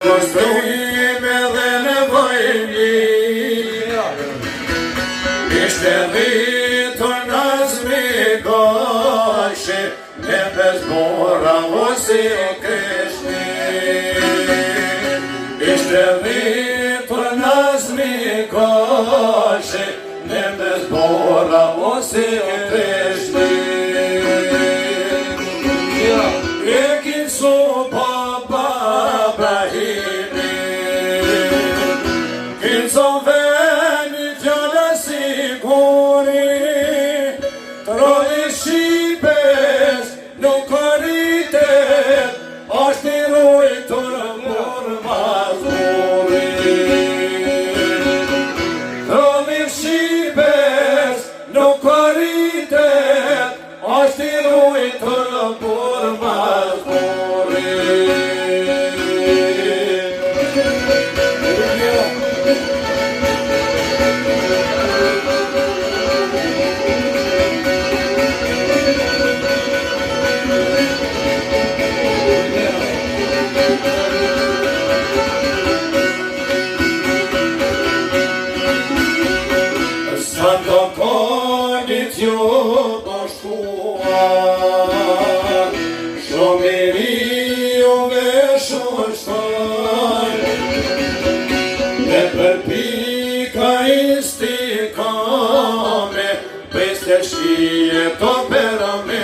Kostrime dhe nevojni, ishte rritur nazmi goshe, ne bez mora vosi kreshni. Ishte rritur nazmi goshe, ne bez mora vosi kreshni. Ekin su baba Brahimi, kin so veni fjala siguri, troni shqipes nuk rritet, është i rujtur mur mazuri. Troni shqipes nuk rritet, është i rujtur mur mazuri. Santo kondicion të shtuar, shumiri juve shushtar, dhe për pika istikame, peste shije të perame.